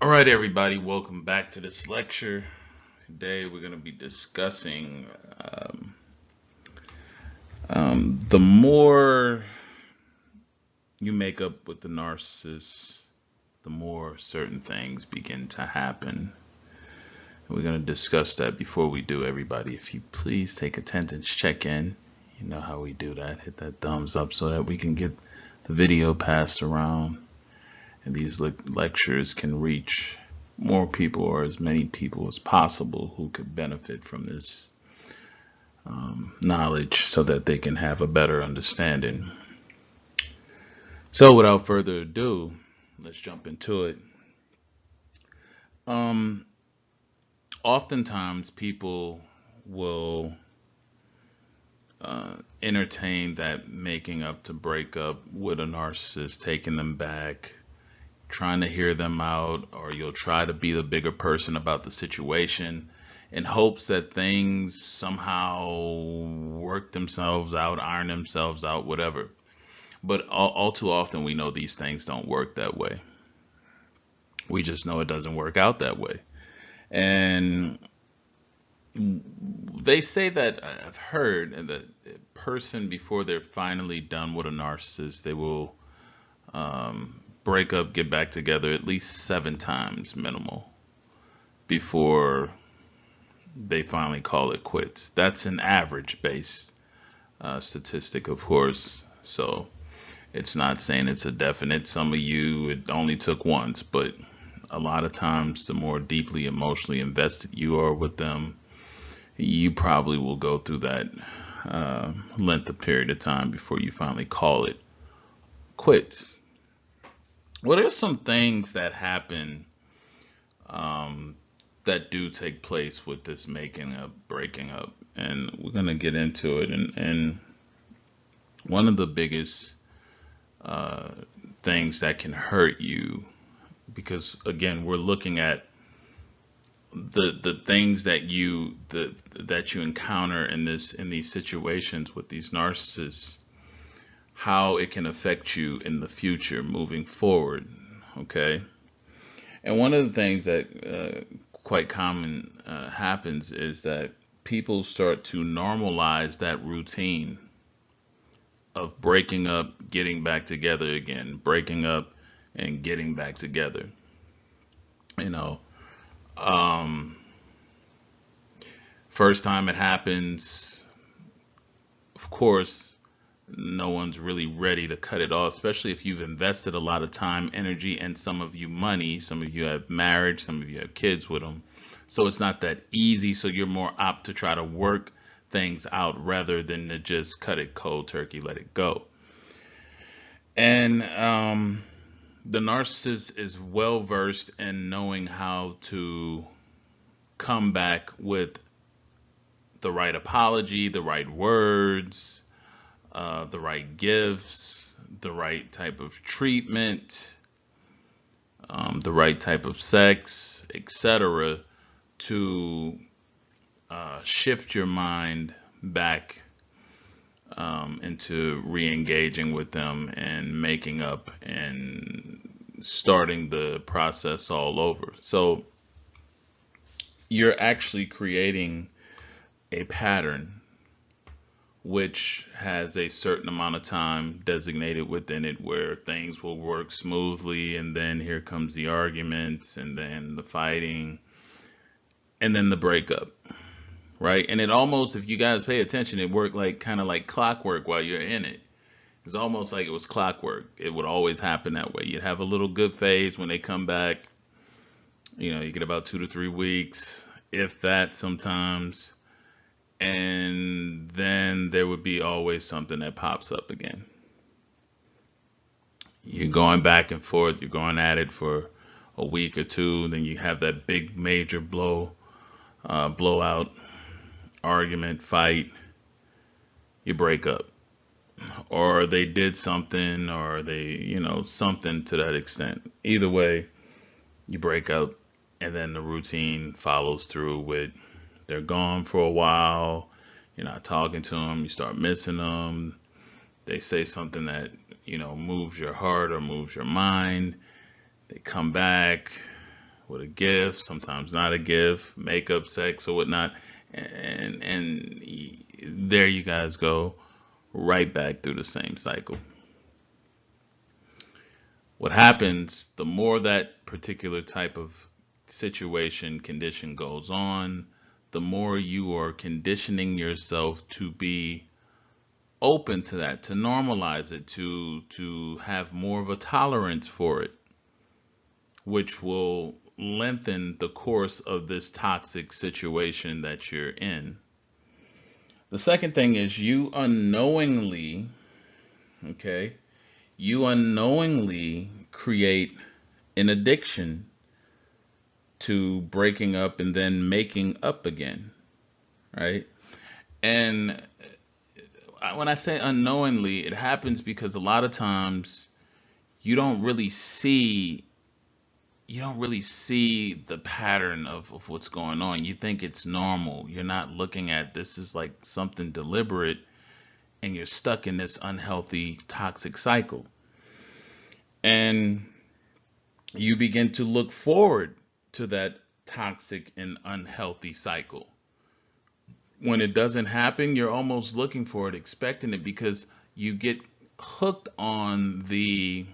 All right, everybody, welcome back to this lecture. Today we're going to be discussing the more you make up with the narcissist, the more certain things begin to happen. We're going to discuss that. Before we do, everybody, if you please take attendance, check in. You know how we do that. Hit that thumbs up so that we can get the video passed around and these lectures can reach more people, or as many people as possible who could benefit from this knowledge so that they can have a better understanding. So without further ado, let's jump into it. Oftentimes people will entertain that making up to break up with a narcissist, taking them back, trying to hear them out, or you'll try to be the bigger person about the situation in hopes that things somehow work themselves out, iron themselves out, whatever. But all too often we know these things don't work that way. We just know it doesn't work out that way. And they say that, I've heard that a person, before they're finally done with a narcissist, they will break up, get back together at least 7 times minimal before they finally call it quits. That's an average based statistic, of course. So it's not saying it's a definite. Some of you, it only took once, but a lot of times the more deeply emotionally invested you are with them, you probably will go through that length of period of time before you finally call it quits. Well, there's some things that happen that do take place with this making up, breaking up, and we're going to get into it. And one of the biggest things that can hurt you, because again, we're looking at the things that you encounter in these situations with these narcissists, how it can affect you in the future moving forward. Okay. And one of the things that quite common happens is that people start to normalize that routine of breaking up, getting back together again, breaking up and getting back together. You know, first time it happens, of course, no one's really ready to cut it off, especially if you've invested a lot of time, energy, and some of you money. Some of you have marriage, some of you have kids with them. So it's not that easy. So you're more apt to try to work things out rather than to just cut it cold turkey, let it go. And the narcissist is well versed in knowing how to come back with the right apology, the right words, the right gifts, the right type of treatment, the right type of sex, etc., to shift your mind back into re-engaging with them and making up and starting the process all over. So you're actually creating a pattern which has a certain amount of time designated within it where things will work smoothly, and then here comes the arguments, and then the fighting, and then the breakup, right? And it almost, if you guys pay attention, it worked like kind of like clockwork while you're in it. It's almost like it was clockwork. It would always happen that way. You'd have a little good phase when they come back. You know, you get about 2 to 3 weeks, if that sometimes. And then there would be always something that pops up again. You're going back and forth, you're going at it for a week or two, then you have that big major blowout argument, fight, you break up. Or they did something, or they, something to that extent. Either way, you break up, and then the routine follows through with they're gone for a while, you're not talking to them, you start missing them, they say something that, moves your heart or moves your mind, they come back, with a gift, sometimes not a gift, makeup, sex, or whatnot, and there you guys go, right back through the same cycle. What happens, the more that particular type of situation, condition goes on, the more you are conditioning yourself to be open to that, to normalize it, to have more of a tolerance for it, which will lengthen the course of this toxic situation that you're in. The second thing is you unknowingly, okay, you unknowingly create an addiction to breaking up and then making up again, right? And when I say unknowingly, it happens because a lot of times you don't really see the pattern of what's going on. You think it's normal. You're not looking at this is like something deliberate, and you're stuck in this unhealthy, toxic cycle. And you begin to look forward to that toxic and unhealthy cycle. When it doesn't happen, you're almost looking for it, expecting it, because you get hooked on the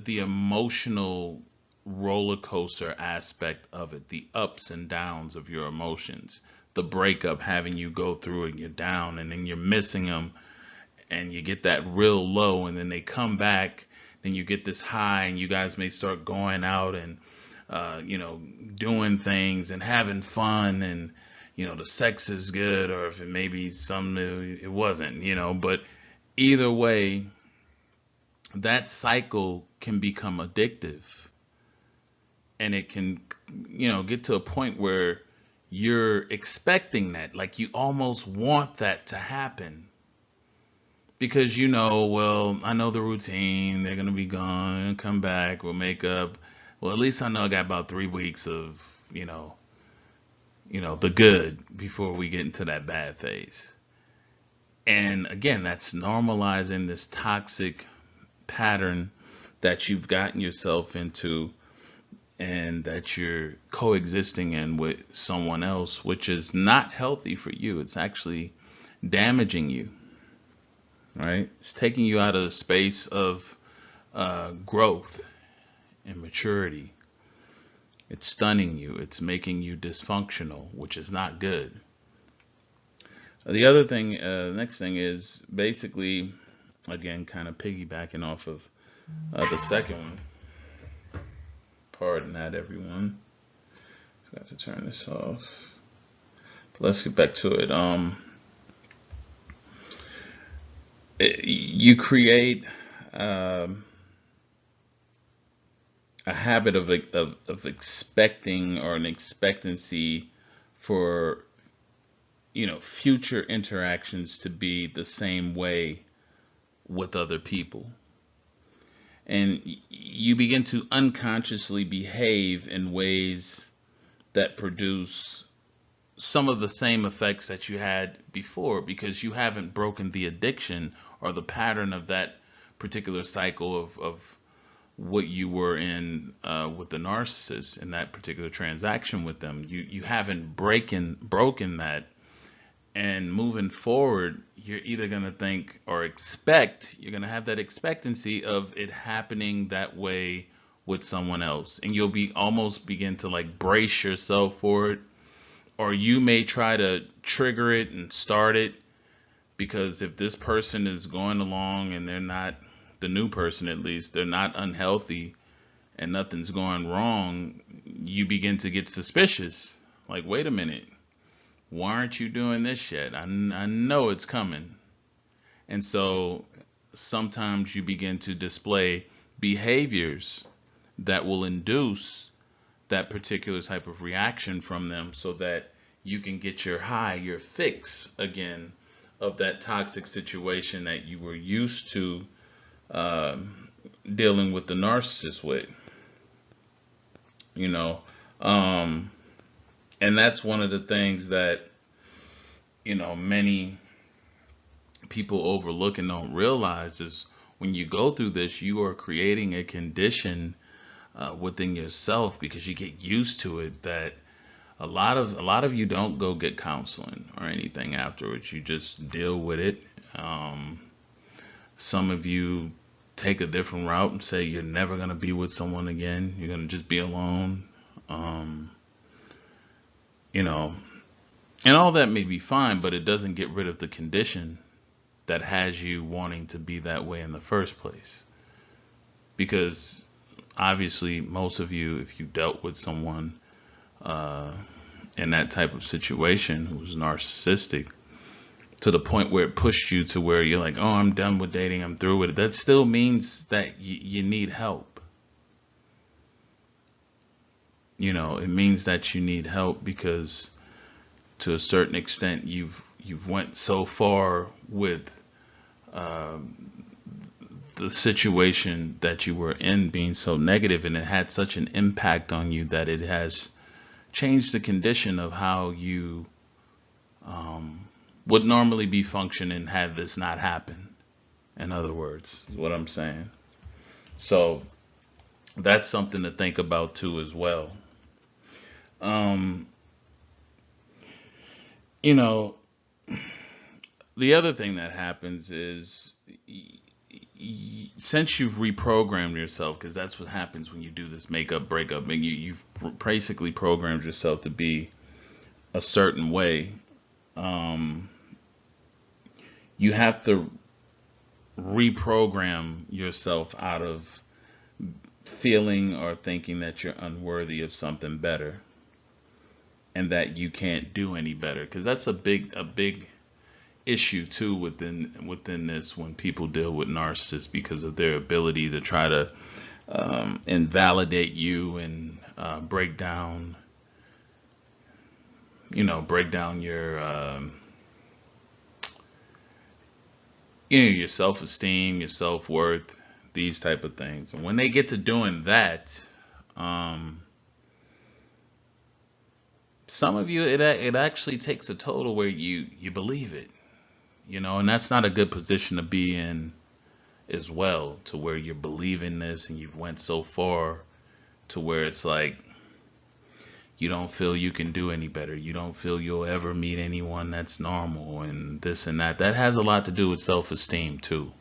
emotional roller coaster aspect of it, the ups and downs of your emotions, the breakup having you go through and you're down, and then you're missing them, and you get that real low, and then they come back, then you get this high, and you guys may start going out and doing things and having fun, and the sex is good, or if it maybe some it wasn't, but either way, that cycle can become addictive, and it can get to a point where you're expecting that, like you almost want that to happen, because well, I know the routine, they're gonna be gone, come back, we'll make up, well, at least I know I got about 3 weeks of the good before we get into that bad phase. And again, that's normalizing this toxic pattern that you've gotten yourself into, and that you're coexisting in with someone else, which is not healthy for you. It's actually damaging you, right? It's taking you out of the space of growth and maturity. It's stunning you. It's making you dysfunctional, which is not good. The other thing, next thing is basically, again, kind of piggybacking off of the second one. Pardon that, everyone. Forgot to turn this off. But let's get back to it. You create a habit of expecting, or an expectancy for future interactions to be the same way with other people, and you begin to unconsciously behave in ways that produce some of the same effects that you had before, because you haven't broken the addiction or the pattern of that particular cycle of what you were in with the narcissist in that particular transaction with them. You haven't broken that. And moving forward, you're either going to think or expect, you're going to have that expectancy of it happening that way with someone else. And you'll almost begin to like brace yourself for it. Or you may try to trigger it and start it, because if this person is going along and they're not, the new person at least, they're not unhealthy and nothing's going wrong, you begin to get suspicious. Like, wait a minute. Why aren't you doing this yet? I know it's coming. And so sometimes you begin to display behaviors that will induce that particular type of reaction from them, so that you can get your high, your fix again of that toxic situation that you were used to dealing with the narcissist with. And that's one of the things that, many people overlook and don't realize is when you go through this, you are creating a condition within yourself, because you get used to it, that a lot of you don't go get counseling or anything afterwards. You just deal with it. Um, some of you take a different route and say you're never gonna be with someone again. You're gonna just be alone. Um, you know, and all that may be fine, but it doesn't get rid of the condition that has you wanting to be that way in the first place. Because obviously, most of you, if you dealt with someone uh, in that type of situation who was narcissistic, to the point where it pushed you to where you're like, oh, I'm done with dating, I'm through with it, that still means that you need help. It means that you need help, because to a certain extent you've went so far with the situation that you were in being so negative, and it had such an impact on you that it has changed the condition of how you would normally be functioning had this not happened. In other words, is what I'm saying. So that's something to think about too as well. Um, you know, the other thing that happens is, since you've reprogrammed yourself, because that's what happens when you do this makeup breakup, and you've basically programmed yourself to be a certain way. um, you have to reprogram yourself out of feeling or thinking that you're unworthy of something better, and that you can't do any better, because that's a big issue too within this, when people deal with narcissists, because of their ability to try to invalidate you, and break down your self-esteem, your self-worth, these type of things. And when they get to doing that, um, some of you, it actually takes a total where you believe it, and that's not a good position to be in as well, to where you're believing this and you've went so far to where it's like you don't feel you can do any better. You don't feel you'll ever meet anyone that's normal, and this and that. That has a lot to do with self-esteem too.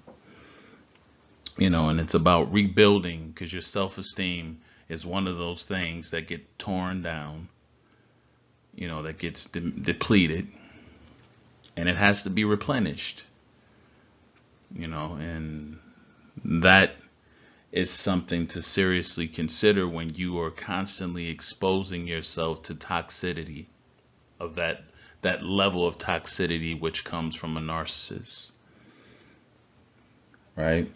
And it's about rebuilding, because your self-esteem is one of those things that get torn down, that gets depleted, and it has to be replenished, and that is something to seriously consider when you are constantly exposing yourself to toxicity, of that level of toxicity which comes from a narcissist, right?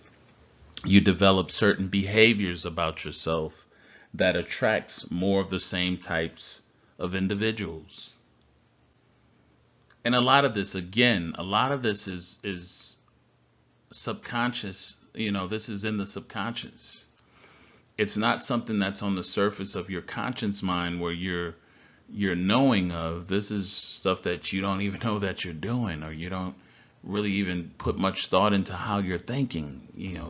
You develop certain behaviors about yourself that attracts more of the same types of individuals. And a lot of this is subconscious. This is in the subconscious. It's not something that's on the surface of your conscious mind, where you're knowing of. This is stuff that you don't even know that you're doing, or you don't really even put much thought into how you're thinking,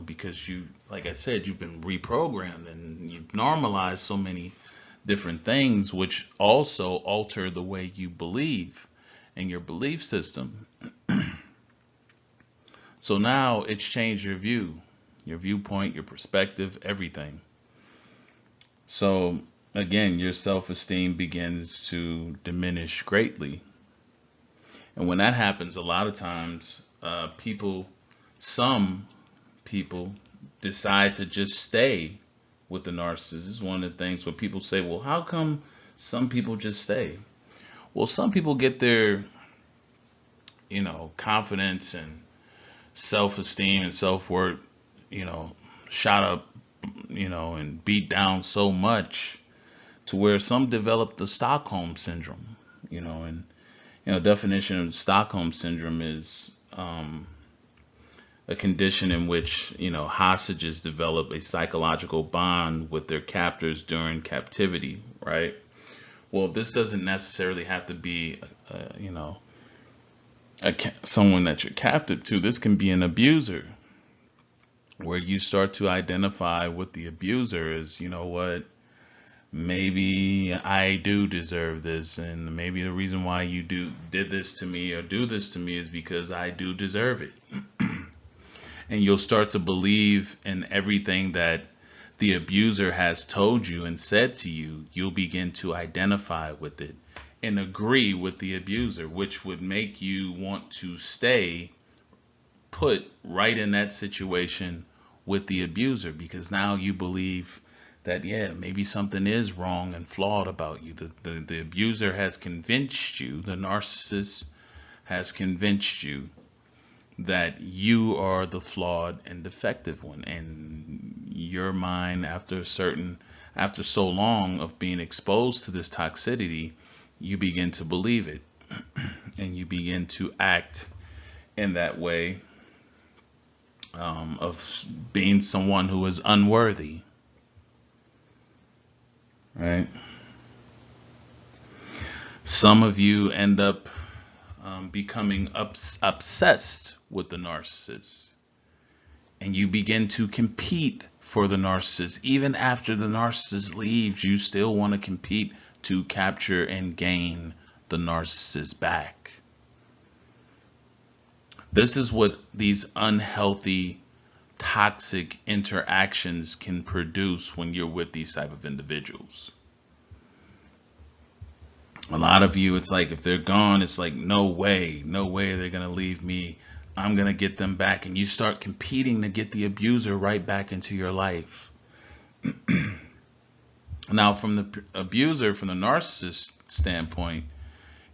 because like I said, you've been reprogrammed, and you've normalized so many different things, which also alter the way you believe and your belief system. So now it's changed your viewpoint, your perspective, everything. So again, your self-esteem begins to diminish greatly. And when that happens, a lot of times, some people decide to just stay with the narcissist. This is one of the things where people say, well, how come some people just stay? Well, some people get their, confidence and self-esteem and self-worth, shot up, and beat down so much, to where some develop the Stockholm syndrome, and definition of Stockholm syndrome is a condition in which hostages develop a psychological bond with their captors during captivity, right? Well, this doesn't necessarily have to be someone that you're captive to. This can be an abuser, where you start to identify with the abuser as, you know what, maybe I do deserve this, and maybe the reason why you did this to me or do this to me is because I do deserve it. And you'll start to believe in everything that the abuser has told you and said to you. You'll begin to identify with it and agree with the abuser, which would make you want to stay put right in that situation with the abuser, because now you believe that, yeah, maybe something is wrong and flawed about you. The abuser has convinced you, the narcissist has convinced you that you are the flawed and defective one. And your mind, after so long of being exposed to this toxicity, you begin to believe it and you begin to act in that way, of being someone who is unworthy, right? Some of you end up becoming obsessed with the narcissist, and you begin to compete for the narcissist. Even after the narcissist leaves, you still want to compete to capture and gain the narcissist back. This is what these unhealthy, toxic interactions can produce when you're with these type of individuals. A lot of you, it's like if they're gone, it's like no way they're gonna leave me. I'm gonna get them back, and you start competing to get the abuser right back into your life. Now, from the abuser, from the narcissist standpoint,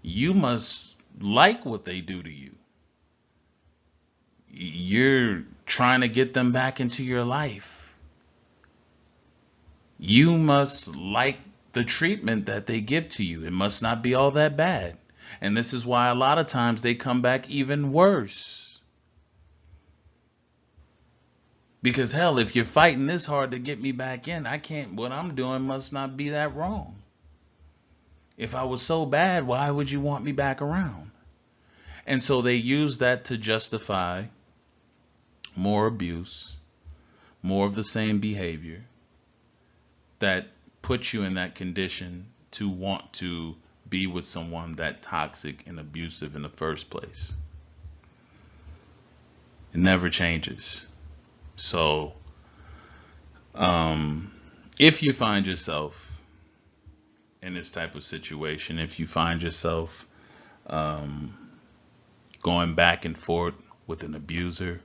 you must like what they do to you. You're trying to get them back into your life. You must like the treatment that they give to you. It must not be all that bad. And this is why a lot of times they come back even worse. Because hell, if you're fighting this hard to get me back in, what I'm doing must not be that wrong. If I was so bad, why would you want me back around? And so they use that to justify more abuse, more of the same behavior that puts you in that condition to want to be with someone that toxic and abusive in the first place. It never changes. So if you find yourself in this type of situation, if you find yourself going back and forth with an abuser,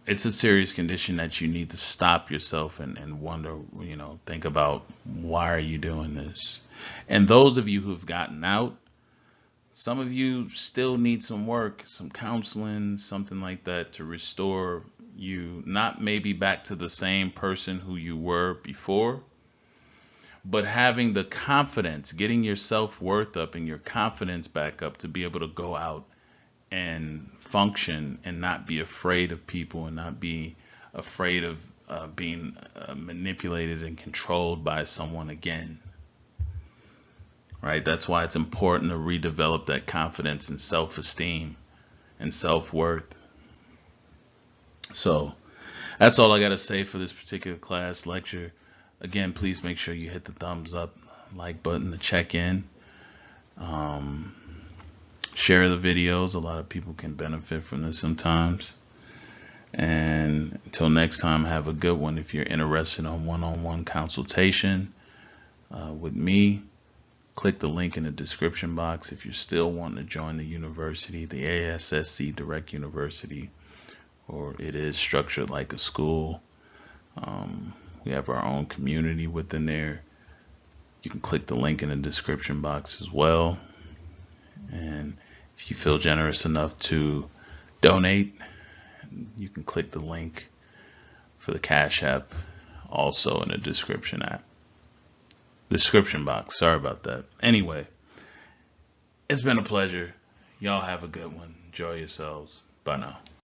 it's a serious condition that you need to stop yourself and wonder, think about, why are you doing this? And those of you who've gotten out, some of you still need some work, some counseling, something like that to restore you, not maybe back to the same person who you were before, but having the confidence, getting your self-worth up and your confidence back up to be able to go out and function and not be afraid of people and not be afraid of being manipulated and controlled by someone again. Right? That's why it's important to redevelop that confidence and self-esteem and self-worth. So that's all I got to say for this particular class lecture. Again, please make sure you hit the thumbs up, like button to check in. Share the videos. A lot of people can benefit from this sometimes. And until next time, have a good one. If you're interested in one-on-one consultation with me, click the link in the description box. If you're still wanting to join the university, the asscdirect University, or it is structured like a school, we have our own community within there. You can click the link in the description box as well. And if you feel generous enough to donate, you can click the link for the Cashapp also in the description box. Sorry about that. Anyway, it's been a pleasure. Y'all have a good one. Enjoy yourselves. Bye now.